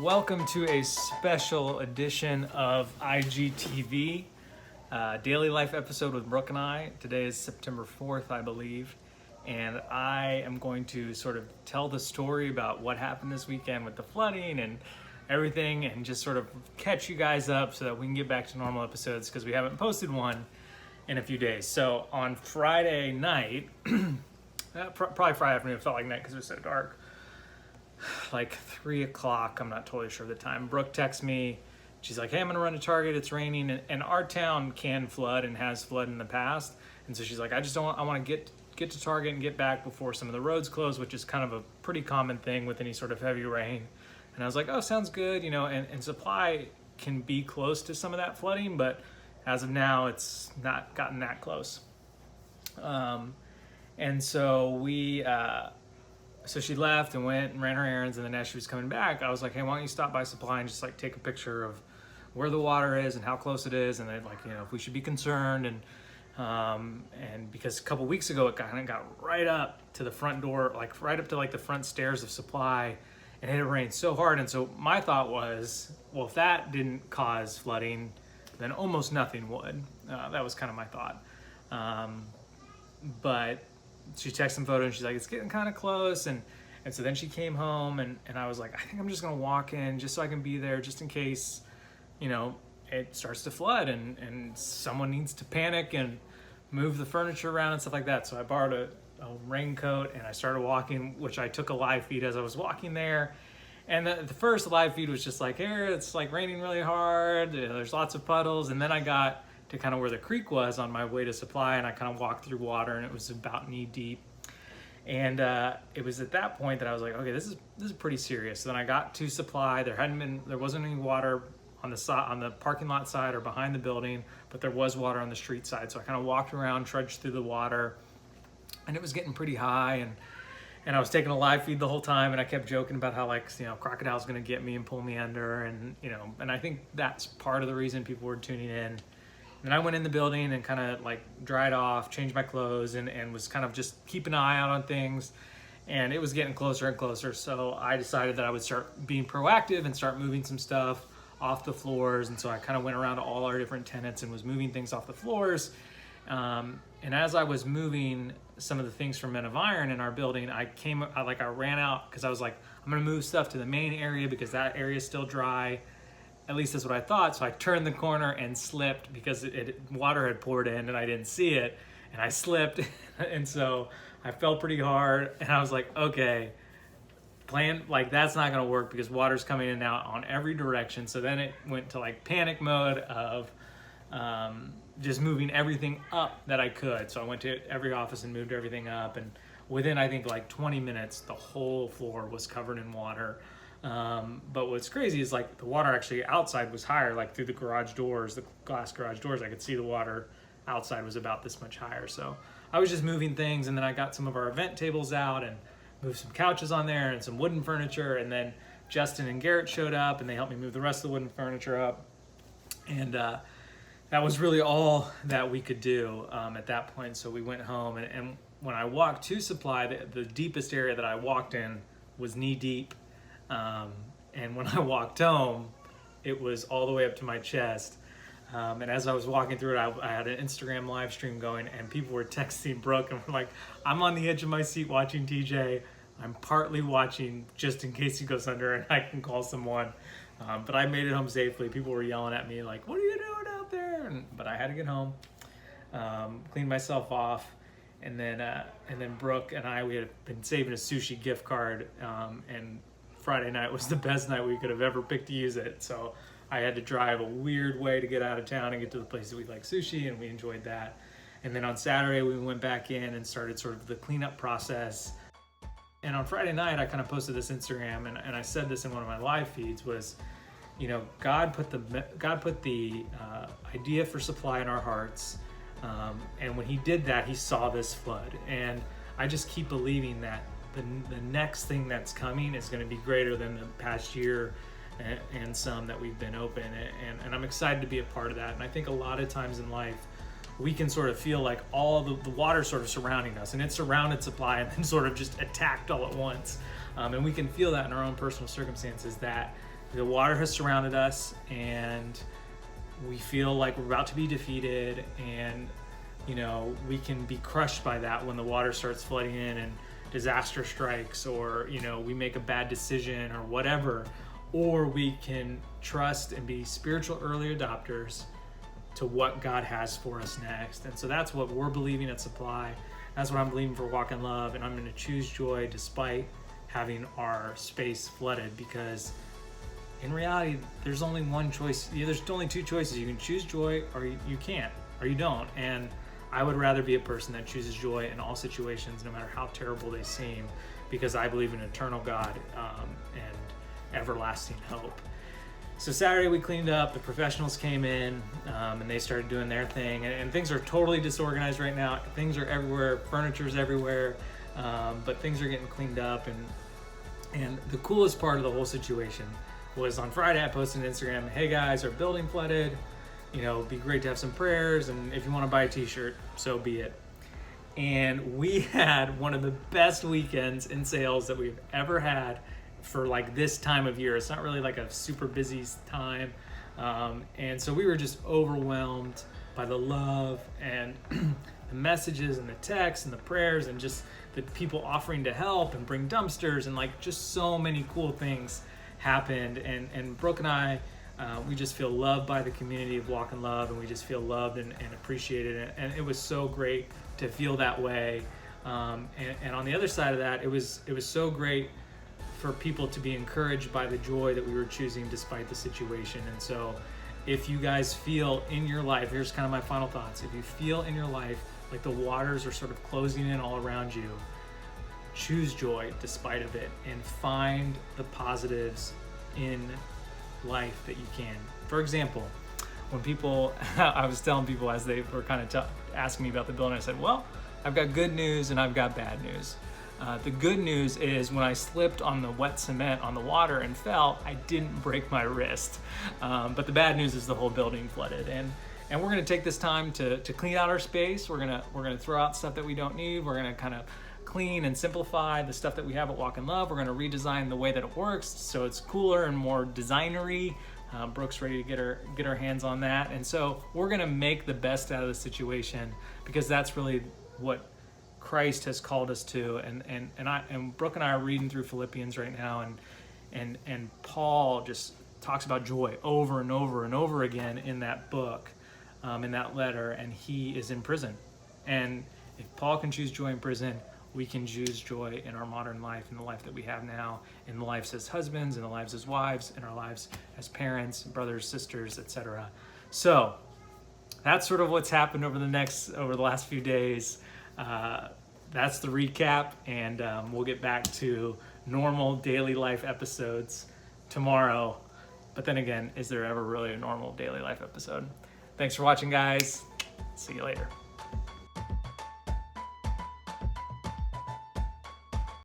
Welcome to a special edition of IGTV, daily life episode with Brooke and I. Today is September 4th, I believe, and I am going to sort of tell the story about what happened this weekend with the flooding and everything, and just sort of catch you guys up so that we can get back to normal episodes because we haven't posted one in a few days. So on Friday night, probably Friday afternoon, it felt like night because it was so dark, like 3 o'clock, I'm not totally sure of the time. Brooke texts me. She's like, hey, I'm gonna run to Target, it's raining, and our town can flood and has flooded in the past. And so she's like, I want to get to Target and get back before some of the roads close, which is kind of a pretty common thing with any sort of heavy rain. And I was like, oh, sounds good, and supply can be close to some of that flooding, but as of now, it's not gotten that close. And so so she left and went and ran her errands, and then as she was coming back, I was like, hey, why don't you stop by Supply and just like take a picture of where the water is and how close it is, and then if we should be concerned, and because a couple weeks ago it kind of got right up to the front door, like right up to like the front stairs of Supply, and it had rained so hard. And so my thought was, well, if that didn't cause flooding, then almost nothing would. That was kind of my thought. But she texted some photos and she's like, it's getting kind of close. And so then she came home and I was like, I think I'm just going to walk in just so I can be there just in case, it starts to flood and someone needs to panic and move the furniture around and stuff like that. So I borrowed a raincoat and I started walking, which I took a live feed as I was walking there. And the first live feed was just like, here, it's like raining really hard. There's lots of puddles. And then I got to kind of where the creek was on my way to Supply, and I kind of walked through water, and it was about knee deep. And it was at that point that I was like, okay, this is pretty serious. So then I got to Supply. There wasn't any water on the parking lot side or behind the building, but there was water on the street side. So I kind of walked around, trudged through the water, and it was getting pretty high. And I was taking a live feed the whole time, and I kept joking about how crocodile's gonna get me and pull me under, and I think that's part of the reason people were tuning in. And I went in the building and kind of like dried off, changed my clothes, and was kind of just keeping an eye out on things. And it was getting closer and closer. So I decided that I would start being proactive and start moving some stuff off the floors. And so I kind of went around to all our different tenants and was moving things off the floors. And as I was moving some of the things from Men of Iron in our building, I ran out because I was like, I'm gonna move stuff to the main area because that area is still dry. At least that's what I thought. So I turned the corner and slipped because water had poured in and I didn't see it, and I slipped. And so I fell pretty hard, and I was like, okay, that's not gonna work because water's coming in and out on every direction. So then it went to like panic mode of just moving everything up that I could. So I went to every office and moved everything up, and within I think like 20 minutes, the whole floor was covered in water. But what's crazy is like the water actually outside was higher, like through the glass garage doors, I could see the water outside was about this much higher. So I was just moving things, and then I got some of our event tables out and moved some couches on there and some wooden furniture. And then Justin and Garrett showed up and they helped me move the rest of the wooden furniture up. And, that was really all that we could do, at that point. So we went home, and when I walked to Supply, the deepest area that I walked in was knee deep. And when I walked home, it was all the way up to my chest. And as I was walking through it, I had an Instagram live stream going, and people were texting Brooke and were like, I'm on the edge of my seat watching TJ. I'm partly watching just in case he goes under and I can call someone. But I made it home safely. People were yelling at me like, what are you doing out there? But I had to get home, clean myself off. And then Brooke and we had been saving a sushi gift card, and Friday night was the best night we could have ever picked to use it. So I had to drive a weird way to get out of town and get to the place that we like sushi, and we enjoyed that. And then on Saturday, we went back in and started sort of the cleanup process. And on Friday night, I kind of posted this Instagram, and I said this in one of my live feeds was, God put the idea for Supply in our hearts. And when he did that, he saw this flood. And I just keep believing that the next thing that's coming is going to be greater than the past year and some that we've been open. And I'm excited to be a part of that. And I think a lot of times in life, we can sort of feel like all the water sort of surrounding us, and it surrounded Supply and then sort of just attacked all at once. And we can feel that in our own personal circumstances, that the water has surrounded us, and we feel like we're about to be defeated, and we can be crushed by that when the water starts flooding in and disaster strikes, or we make a bad decision or whatever. Or we can trust and be spiritual early adopters to what God has for us next. And so that's what we're believing at Supply. That's what I'm believing for Walk in Love. And I'm going to choose joy despite having our space flooded, because in reality, there's only one choice. There's only two choices. You can choose joy, or you can't, or you don't. And I would rather be a person that chooses joy in all situations, no matter how terrible they seem, because I believe in an eternal God and everlasting hope. So Saturday we cleaned up, the professionals came in, and they started doing their thing, and things are totally disorganized right now. Things are everywhere, furniture's everywhere, but things are getting cleaned up. And the coolest part of the whole situation was on Friday I posted on Instagram, hey guys, our building flooded, it'd be great to have some prayers, and if you want to buy a t-shirt, so be it. And we had one of the best weekends in sales that we've ever had for like this time of year. It's not really like a super busy time. And so we were just overwhelmed by the love and the messages and the texts and the prayers and just the people offering to help and bring dumpsters, and like just so many cool things happened. And Brooke and I, we just feel loved by the community of Walk in Love, and we just feel loved and appreciated. And it was so great to feel that way. And on the other side of that, it was so great for people to be encouraged by the joy that we were choosing despite the situation. And so if you guys feel in your life, here's kind of my final thoughts. If you feel in your life like the waters are sort of closing in all around you, choose joy despite of it, and find the positives in life that you can. For example, when people, I was telling people as they were kind of asking me about the building, I said, well, I've got good news and I've got bad news. The good news is when I slipped on the wet cement on the water and fell, I didn't break my wrist. But the bad news is the whole building flooded. And we're going to take this time to clean out our space. We're going to throw out stuff that we don't need. We're going to kind of clean and simplify the stuff that we have at Walk in Love. We're going to redesign the way that it works so it's cooler and more designery. Brooke's ready to get her hands on that. And so we're going to make the best out of the situation, because that's really what Christ has called us to. And Brooke and I are reading through Philippians right now, and Paul just talks about joy over and over and over again in that book, in that letter, and he is in prison. And if Paul can choose joy in prison, we can choose joy in our modern life, in the life that we have now, in the lives as husbands, in the lives as wives, in our lives as parents, brothers, sisters, etc. So that's sort of what's happened over the last few days. That's the recap, and we'll get back to normal daily life episodes tomorrow. But then again, is there ever really a normal daily life episode? Thanks for watching, guys. See you later.